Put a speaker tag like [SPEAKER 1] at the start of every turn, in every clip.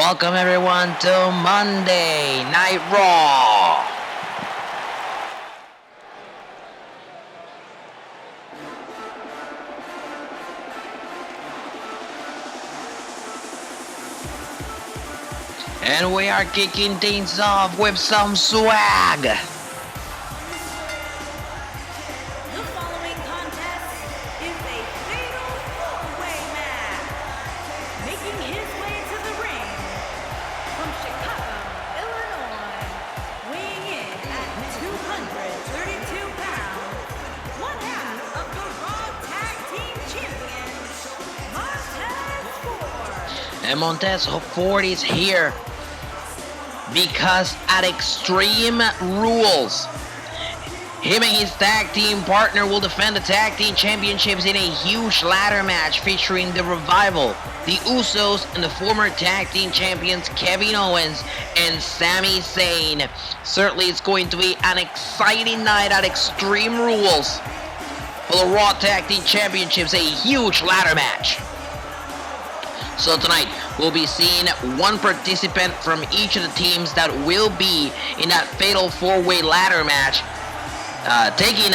[SPEAKER 1] Welcome everyone to Monday Night Raw. And we are kicking things off with some swag. And Montez Ford is here because at Extreme Rules, him and his tag team partner will defend the tag team championships in a huge ladder match featuring the Revival, the Usos, and the former tag team champions Kevin Owens and Sami Zayn. Certainly it's going to be an exciting night at Extreme Rules for the Raw Tag Team Championships, a huge ladder match. So tonight, we'll be seeing one participant from each of the teams that will be in that Fatal 4-Way ladder match, taking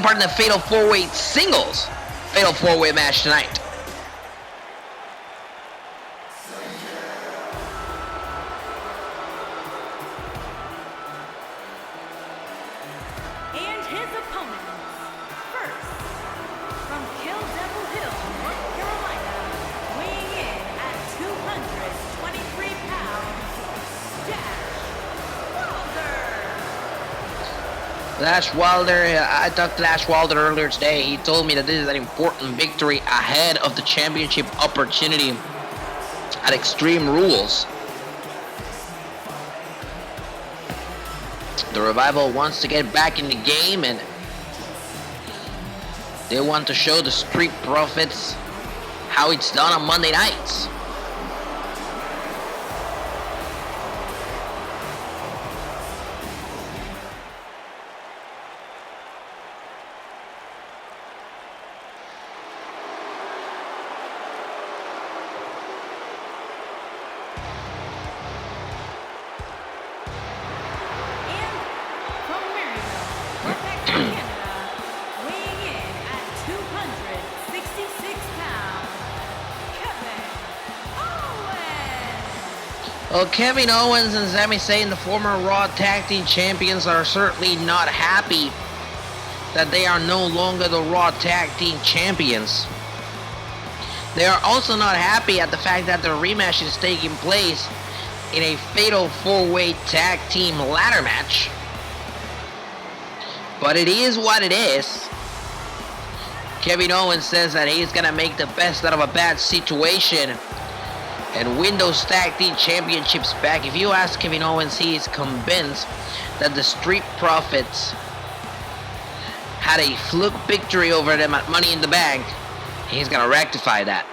[SPEAKER 1] part in the Fatal 4-Way singles Fatal 4-Way match tonight.
[SPEAKER 2] And his opponent, first, from Kill Devil Hill, North Carolina, weighing in at 223 pounds,
[SPEAKER 1] Lash Wilder, I talked to Lash Wilder earlier today. He told me that this is an important victory ahead of the championship opportunity at Extreme Rules. The Revival wants to get back in the game and they want to show the Street Profits how it's done on Monday nights. Well, Kevin Owens and Sami Zayn, the former Raw Tag Team Champions, are certainly not happy that they are no longer the Raw Tag Team Champions. They are also not happy at the fact that the rematch is taking place in a Fatal 4-Way Tag Team ladder match. But it is what it is. Kevin Owens says that he's gonna make the best out of a bad situation and win those tag team championships back. If you ask Kevin Owens, he is convinced that the Street Profits had a fluke victory over them at Money in the Bank. He's gonna rectify that.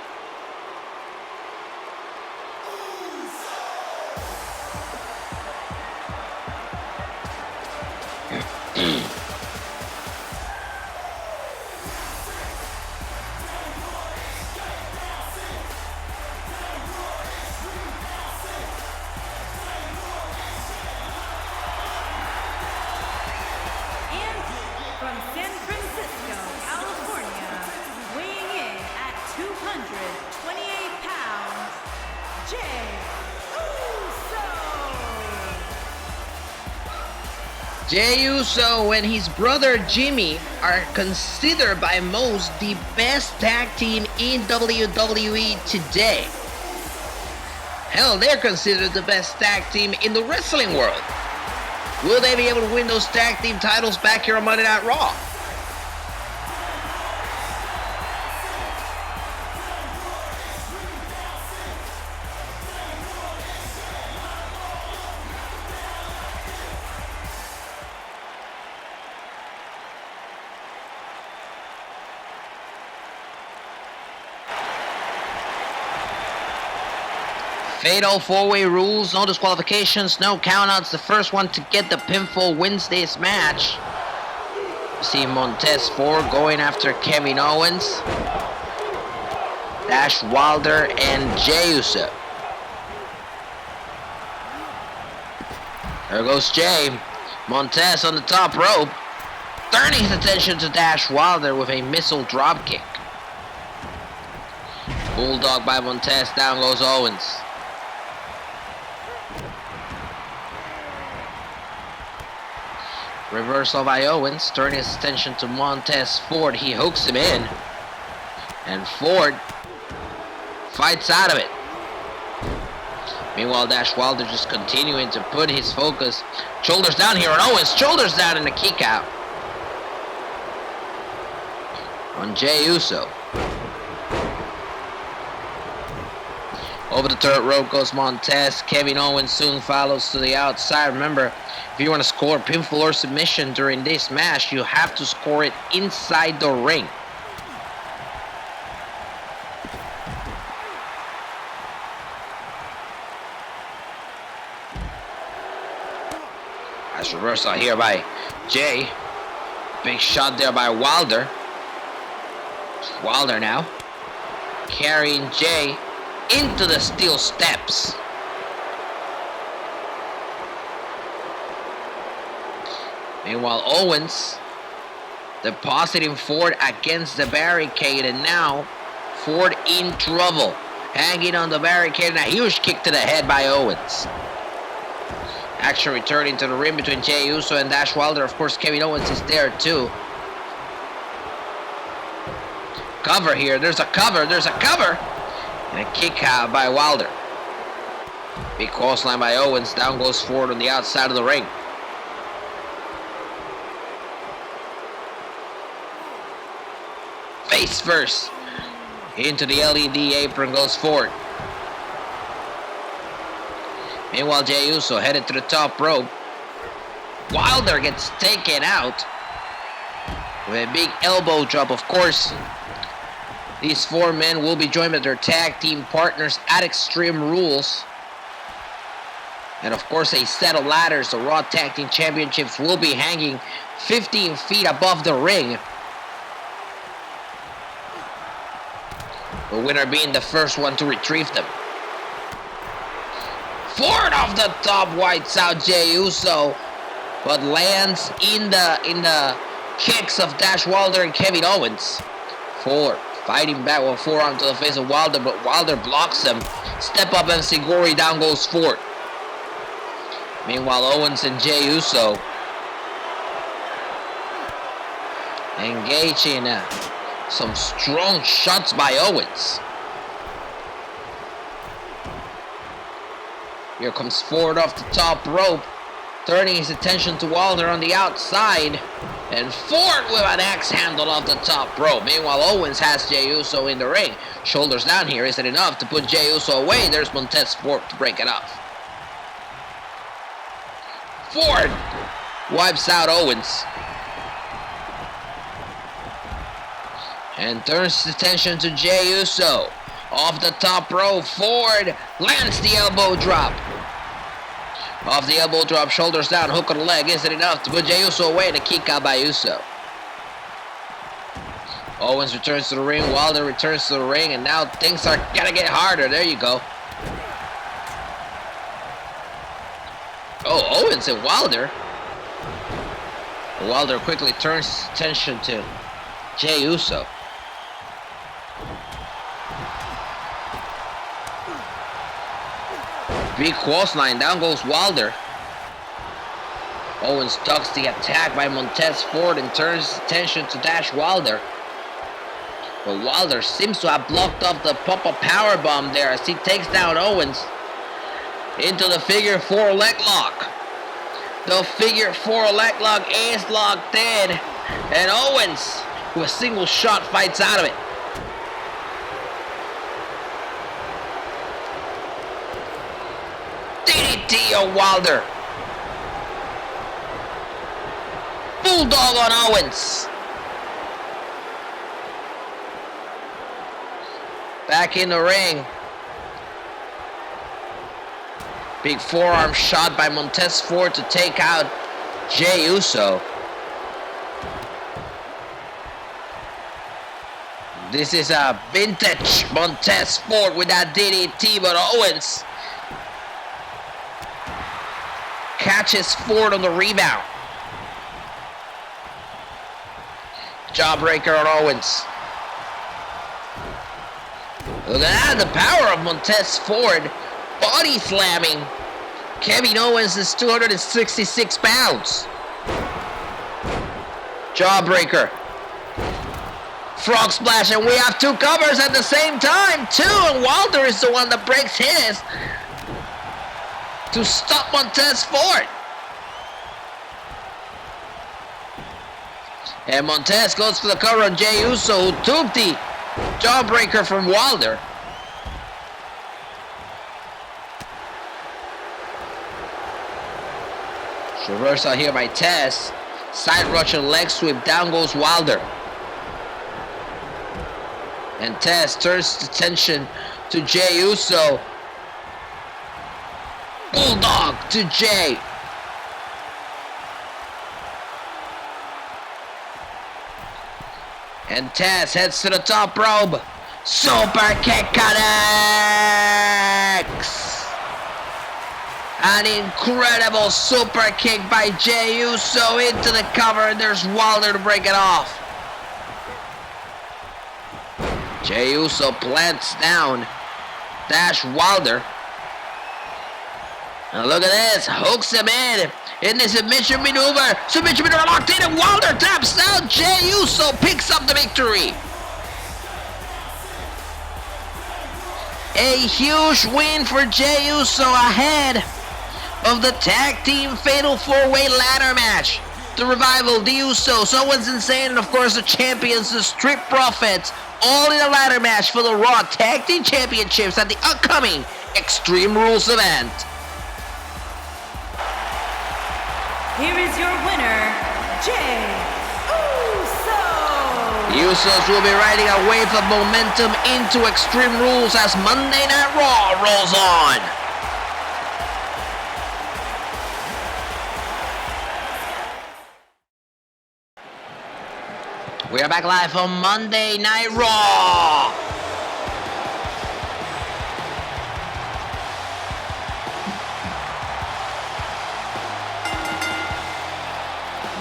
[SPEAKER 2] from San Francisco, California, weighing in at 228 pounds, Jey Uso.
[SPEAKER 1] Jey Uso and his brother Jimmy are considered by most the best tag team in WWE today. Hell, they're considered the best tag team in the wrestling world. Will they be able to win those tag team titles back here on Monday Night Raw? Fatal 4-Way rules, no disqualifications, no countouts. The first one to get the pinfall wins this match. You see Montez Ford going after Kevin Owens, Dash Wilder, and Jey Uso. There goes Jay. Montez on the top rope, turning his attention to Dash Wilder with a missile dropkick. Bulldog by Montez, down goes Owens. Reversal by Owens, turning his attention to Montez Ford. He hooks him in, and Ford fights out of it. Meanwhile, Dash Wilder just continuing to put his focus. Shoulders down here on Owens, shoulders down in the kick out on Jey Uso. Over the third rope goes Montez. Kevin Owens soon follows to the outside. Remember, if you want to score a pinfall or submission during this match, you have to score it inside the ring. Nice reversal here by Jay. Big shot there by Wilder. Wilder now carrying Jay into the steel steps. Meanwhile, Owens depositing Ford against the barricade, and now Ford in trouble, hanging on the barricade, and a huge kick to the head by Owens. Action returning to the ring between Jey Uso and Dash Wilder. Of course, Kevin Owens is there too. Cover here, there's a cover, and a kick out by Wilder. Big clothesline by Owens, down goes Ford on the outside of the ring. Face first, into the LED apron goes Ford. Meanwhile, Jey Uso headed to the top rope. Wilder gets taken out with a big elbow drop. Of course, these four men will be joined by their tag team partners at Extreme Rules. And of course, a set of ladders. The Raw Tag Team Championships will be hanging 15 feet above the ring. The winner being the first one to retrieve them. Ford off the top, whites out Jey Uso, but lands in the kicks of Dash Wilder and Kevin Owens. Ford fighting back with a forearm to the face of Wilder, but Wilder blocks him. Step up and Sigori, down goes Ford. Meanwhile, Owens and Jey Uso engage in some strong shots by Owens. Here comes Ford off the top rope, turning his attention to Wilder on the outside. And Ford with an axe handle off the top rope. Meanwhile, Owens has Jey Uso in the ring. Shoulders down here. Is it enough to put Jey Uso away? There's Montez Ford to break it off. Ford wipes out Owens. And turns his attention to Jey Uso. Off the top rope, Ford lands the elbow drop. Off the elbow drop, shoulders down, hook on the leg. Is it enough to put Jey Uso away? And a kick out by Uso. Owens returns to the ring, Wilder returns to the ring, and now things are gonna get harder. There you go. Oh, Owens and Wilder. Wilder quickly turns his attention to Jey Uso. Big clothesline, down goes Wilder. Owens ducks the attack by Montez Ford and turns his attention to Dash Wilder. But Wilder seems to have blocked off the pop-up powerbomb there as he takes down Owens into the figure four leg lock. The figure four leg lock is locked in, and Owens, with a single shot, fights out of it. DDT on Wilder. Bulldog on Owens. Back in the ring. Big forearm shot by Montez Ford to take out Jey Uso. This is a vintage Montez Ford with that DDT, but Owens catches Ford on the rebound. Jawbreaker on Owens. Look at that, the power of Montez Ford. Body slamming. Kevin Owens is 266 pounds. Jawbreaker. Frog splash, and we have two covers at the same time, too. And Walter is the one that breaks his to stop Montez Ford. And Montez goes for the cover on Jey Uso, who took the Jawbreaker from Wilder. Reversal here by Tess. Side Russian leg sweep. Down goes Wilder. And Tess turns attention to Jey Uso. Bulldog to Jey. And Tess heads to the top rope. Super kick connects. An incredible super kick by Jey Uso into the cover, and there's Wilder to break it off. Jey Uso plants down. Dash Wilder. And look at this. Hooks him in the submission maneuver. Submission maneuver locked in, and Wilder taps down. Jey Uso picks up the victory. A huge win for Jey Uso ahead of the tag team fatal 4-way ladder match. The Revival, the Usos, Owens Insane, and of course the champions, the Street Profits, all in a ladder match for the Raw Tag Team Championships at the upcoming Extreme Rules event.
[SPEAKER 2] Here is your winner, Jey Uso.
[SPEAKER 1] The Usos will be riding a wave of momentum into Extreme Rules as Monday Night Raw rolls on. We are back live on Monday Night Raw.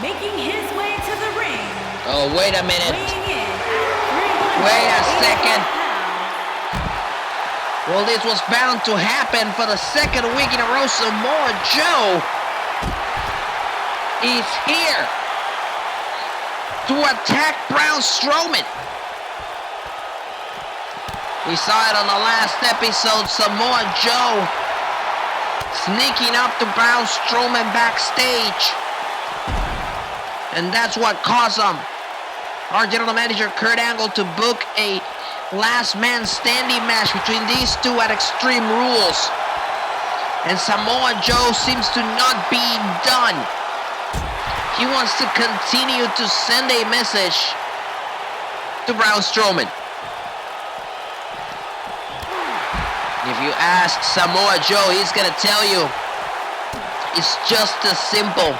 [SPEAKER 2] Making his way to the ring.
[SPEAKER 1] Oh, wait a minute.
[SPEAKER 2] Weighing in at
[SPEAKER 1] Wait a second.
[SPEAKER 2] 385 pounds.
[SPEAKER 1] Well, this was bound to happen for the second week in a row. Samoa Joe is here to attack Braun Strowman. We saw it on the last episode. Samoa Joe sneaking up to Braun Strowman backstage. And that's what caused our general manager Kurt Angle to book a last man standing match between these two at Extreme Rules. And Samoa Joe seems to not be done. He wants to continue to send a message to Braun Strowman. If you ask Samoa Joe, he's gonna tell you it's just as simple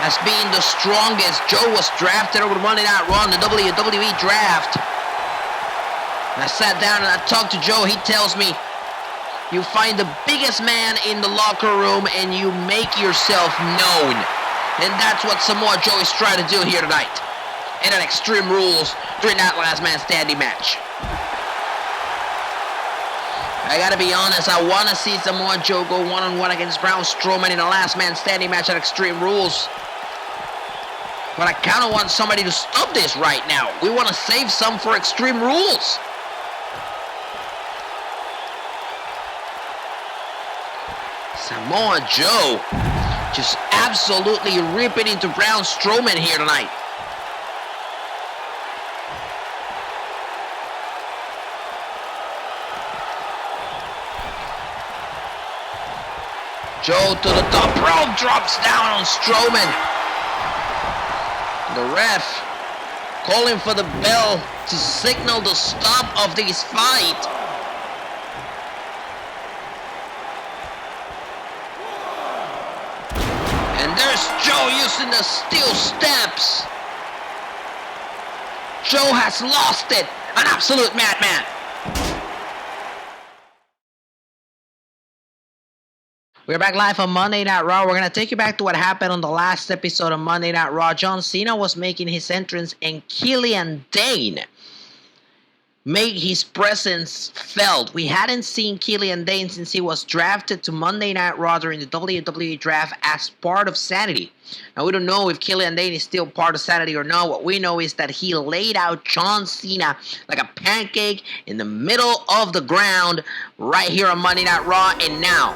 [SPEAKER 1] as being the strongest. Joe was drafted over the Monday Night Raw in the WWE draft. And I sat down and I talked to Joe. He tells me, you find the biggest man in the locker room and you make yourself known. And that's what Samoa Joe is trying to do here tonight in an Extreme Rules during that last man standing match. I gotta be honest, I wanna see Samoa Joe go one-on-one against Braun Strowman in a last man standing match at Extreme Rules. But I kinda want somebody to stop this right now. We wanna save some for Extreme Rules. Samoa Joe just absolutely ripping into Braun Strowman here tonight. Joe to the top rope, drops down on Strowman. The ref calling for the bell to signal the stop of this fight. And there's Joe using the steel steps. Joe has lost it. An absolute madman. We're back live on Monday Night Raw. We're going to take you back to what happened on the last episode of Monday Night Raw. John Cena was making his entrance and Killian Dane made his presence felt. We hadn't seen Killian Dane since he was drafted to Monday Night Raw during the WWE draft as part of Sanity. Now, we don't know if Killian Dane is still part of Sanity or not. What we know is that he laid out John Cena like a pancake in the middle of the ground right here on Monday Night Raw. And now,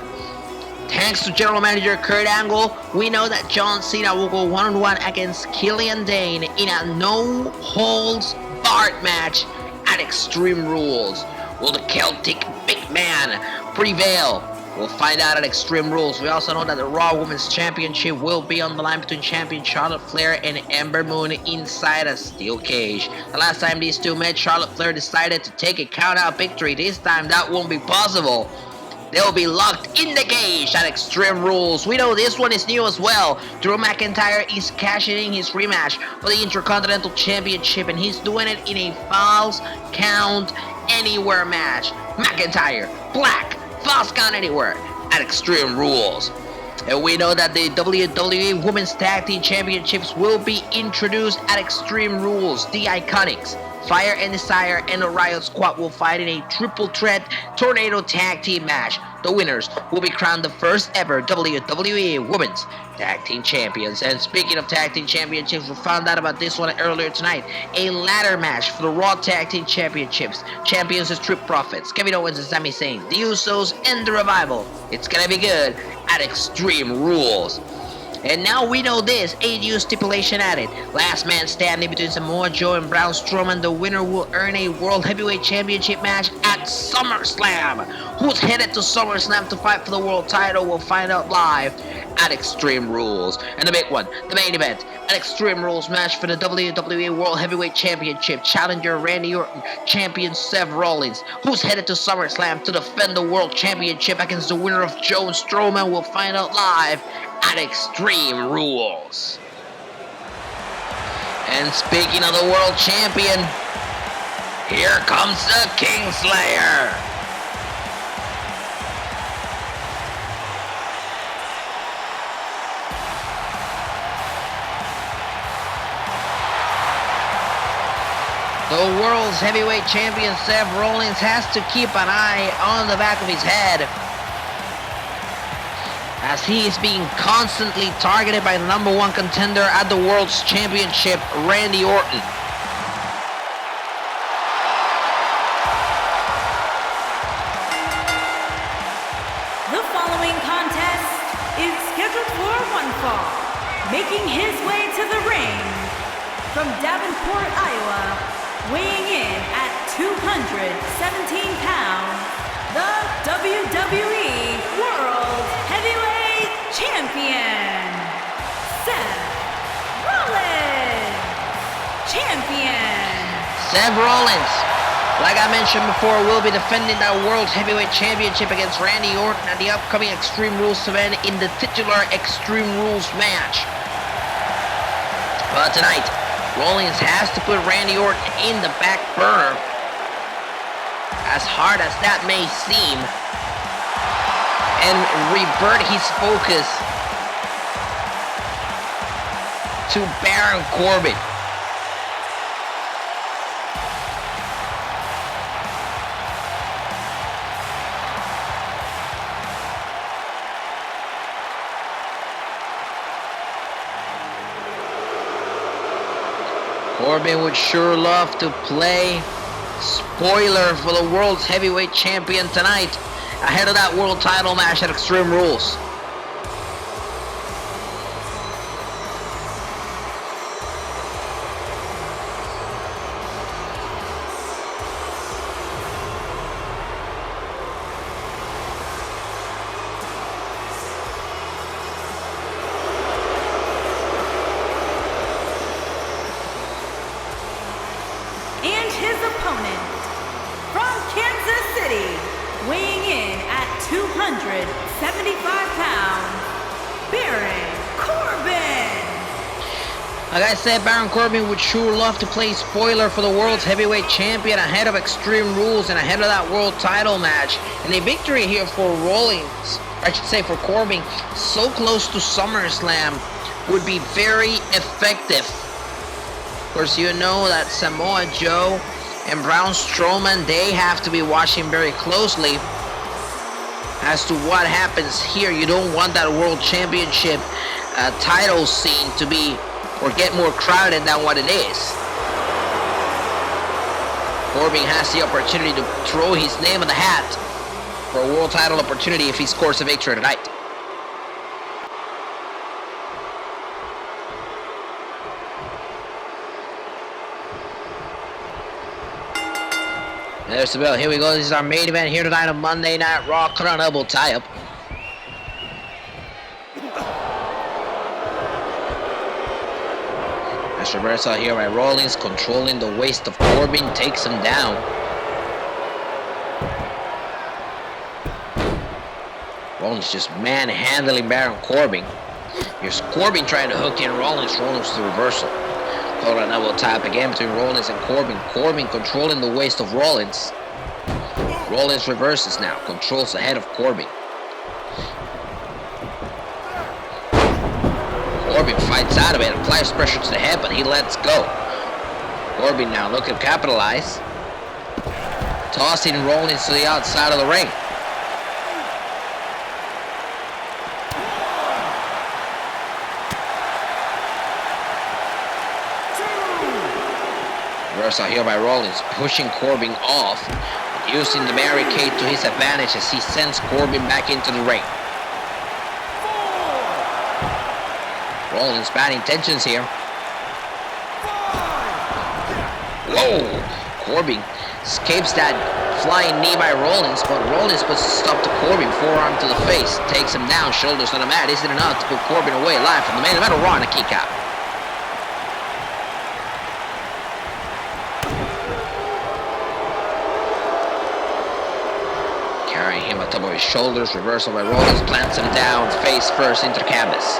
[SPEAKER 1] thanks to General Manager Kurt Angle, we know that John Cena will go one-on-one against Killian Dane in a no-holds-barred match at Extreme Rules. Will the Celtic big man prevail? We'll find out at Extreme Rules. We also know that the Raw Women's Championship will be on the line between champion Charlotte Flair and Ember Moon inside a steel cage. The last time these two met, Charlotte Flair decided to take a count-out victory. This time that won't be possible. They'll be locked in the cage at Extreme Rules. We know this one is new as well. Drew McIntyre is cashing in his rematch for the Intercontinental Championship, and he's doing it in a Falls Count Anywhere match. McIntyre, Black, Falls Count Anywhere at Extreme Rules. And we know that the WWE Women's Tag Team Championships will be introduced at Extreme Rules. The Iconics, Fire and Desire, and the Riot Squad will fight in a triple threat tornado tag team match. The winners will be crowned the first ever WWE Women's Tag Team Champions. And speaking of Tag Team Championships, we found out about this one earlier tonight. A ladder match for the Raw Tag Team Championships. Champions is Street Profits, Kevin Owens and Sami Zayn, the Usos, and the Revival. It's gonna be good at Extreme Rules. And now we know this, a new stipulation added. Last man standing between Samoa Joe and Braun Strowman. The winner will earn a World Heavyweight Championship match at SummerSlam. Who's headed to SummerSlam to fight for the world title? We'll find out live at Extreme Rules. And the big one, the main event, an Extreme Rules match for the WWE World Heavyweight Championship. Challenger Randy Orton, champion Seth Rollins, who's headed to SummerSlam to defend the World Championship against the winner of Joe Strowman. We'll find out live at Extreme Rules. And speaking of the World Champion, here comes the Kingslayer. The world's heavyweight champion Seth Rollins has to keep an eye on the back of his head, as he is being constantly targeted by the number one contender at the World's Championship, Randy Orton.
[SPEAKER 2] The following contest is scheduled for one fall. Making his way to the ring from Davenport, Iowa, weighing in at 217 pounds, the WWE World Heavyweight Champion, Seth Rollins. Champion.
[SPEAKER 1] Seth Rollins, like I mentioned before, will be defending that World Heavyweight Championship against Randy Orton at the upcoming Extreme Rules event in the titular Extreme Rules match. But tonight, Rollins has to put Randy Orton in the back burner, as hard as that may seem, and revert his focus to Baron Corbin. Corbin would sure love to play spoiler for the world's heavyweight champion tonight, ahead of that world title match at Extreme Rules.
[SPEAKER 2] And his opponent, from Kansas City, weighing in at 275 pounds, Baron Corbin.
[SPEAKER 1] Like I said, Baron Corbin would sure love to play spoiler for the world's heavyweight champion ahead of Extreme Rules and ahead of that world title match. And a victory here for Rollins, I should say for Corbin, so close to SummerSlam, would be very effective. Of course, you know that Samoa Joe and Braun Strowman, they have to be watching very closely as to what happens here. You don't want that world championship title scene to be or get more crowded than what it is. Corbin has the opportunity to throw his name in the hat for a world title opportunity if he scores a victory tonight. There's the bell. Here we go. This is our main event here tonight on Monday Night Raw. Cut on elbow tie-up. As reversal here by Rollins, controlling the waist of Corbin, takes him down. Rollins just manhandling Baron Corbin. Here's Corbin trying to hook in Rollins. Rollins to the reversal. Caught on elbow tap again between Rollins and Corbin. Corbin controlling the waist of Rollins. Rollins reverses now, controls the head of Corbin. Corbin fights out of it, applies pressure to the head, but he lets go. Corbin now looking to capitalize. Tossing Rollins to the outside of the ring. Reversal here by Rollins, pushing Corbin off, using the barricade to his advantage as he sends Corbin back into the ring. Rollins bad intentions here. Whoa! Corbin escapes that flying knee by Rollins, but Rollins puts a stop to Corbin, forearm to the face, takes him down, shoulders on the mat. Is it enough to put Corbin away live from the main event? Raw and a kick out. Carrying him on top of his shoulders, reversal by Rollins, plants him down, face first into the canvas.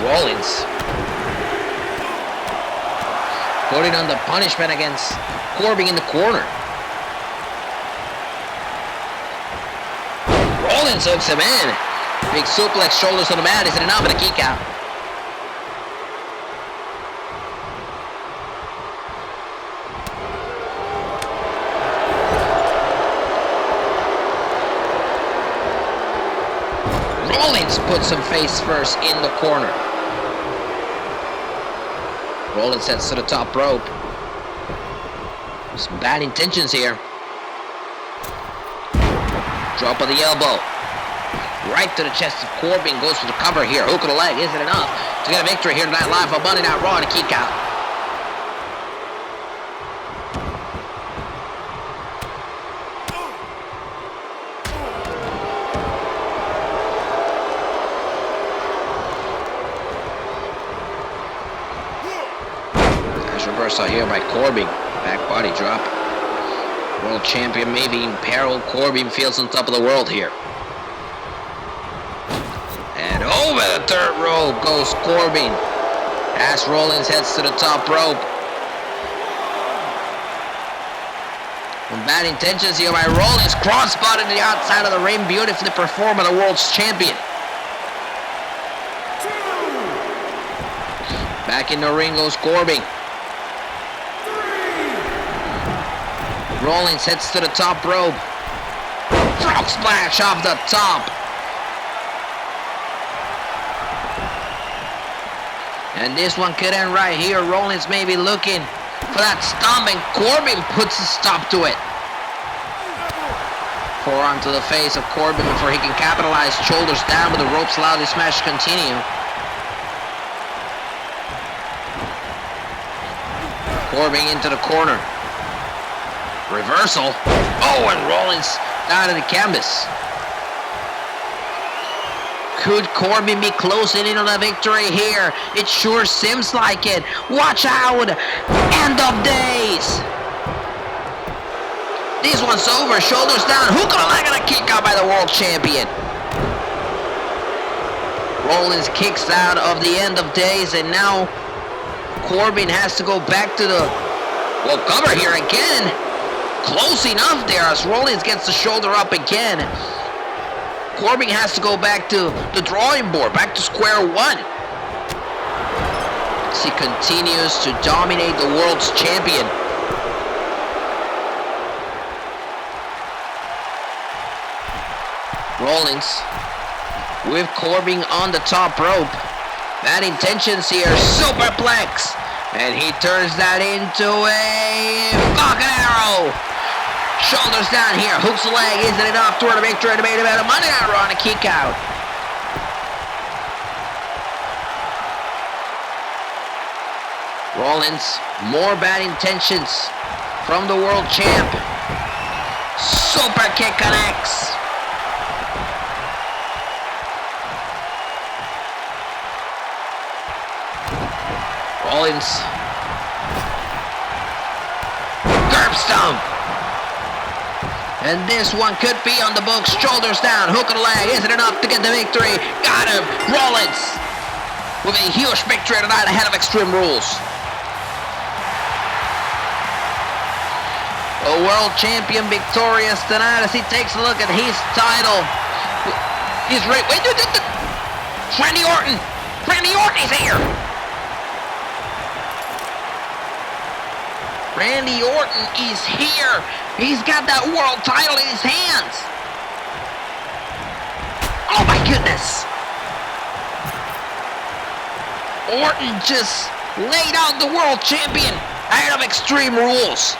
[SPEAKER 1] Rollins putting on the punishment against Corbin in the corner. Rollins hooks him in. Big suplex, shoulders on the mat. Is it enough? And a kick out. Rollins puts him face first in the corner. Rollins heads to the top rope. Some bad intentions here. Drop of the elbow. Right to the chest of Corbin. Goes for the cover here. Hook of the leg. Is it enough to get a victory here tonight live on Monday Night Raw and a kick out? Reversal here by Corbin. Back body drop. World champion maybe in peril. Corbin feels on top of the world here. And over the third rope goes Corbin. As Rollins heads to the top rope. Some bad intentions here by Rollins. Crossbody to the outside of the ring. Beautifully performed by the world's champion. Back in the ring goes Corbin. Rollins heads to the top rope. Frog splash off the top. And this one could end right here. Rollins may be looking for that stomp, and Corbin puts a stop to it. Forearm to the face of Corbin before he can capitalize. Shoulders down, but the ropes allow this match to continue. Corbin into the corner. Reversal. Oh, and Rollins down to the canvas. Could Corbin be closing in on a victory here? It sure seems like it. Watch out. End of days. This one's over. Shoulders down. Hook on a leg and a kick out by the world champion. Rollins kicks out of the end of days, and now Corbin has to go back to the cover here again. Close enough there as Rollins gets the shoulder up again. Corbin has to go back to the drawing board, back to square one. As he continues to dominate the world's champion. Rollins with Corbin on the top rope. Bad intentions here, superplex. And he turns that into a fucking arrow. Shoulders down here, hooks the leg, isn't enough toward a victory in the main event of Monday Night Raw on a kick out. Rollins, more bad intentions from the world champ. Super kick connects. Rollins. Curb stomp. And this one could be on the books. Shoulders down, hook of the leg. Isn't enough to get the victory. Got him. Rollins with a huge victory tonight ahead of Extreme Rules. A world champion victorious tonight as he takes a look at his title. He's right. Wait, Randy Orton. Randy Orton is here. Randy Orton is here. He's got that world title in his hands. Oh my goodness. Orton just laid out the world champion ahead of Extreme Rules.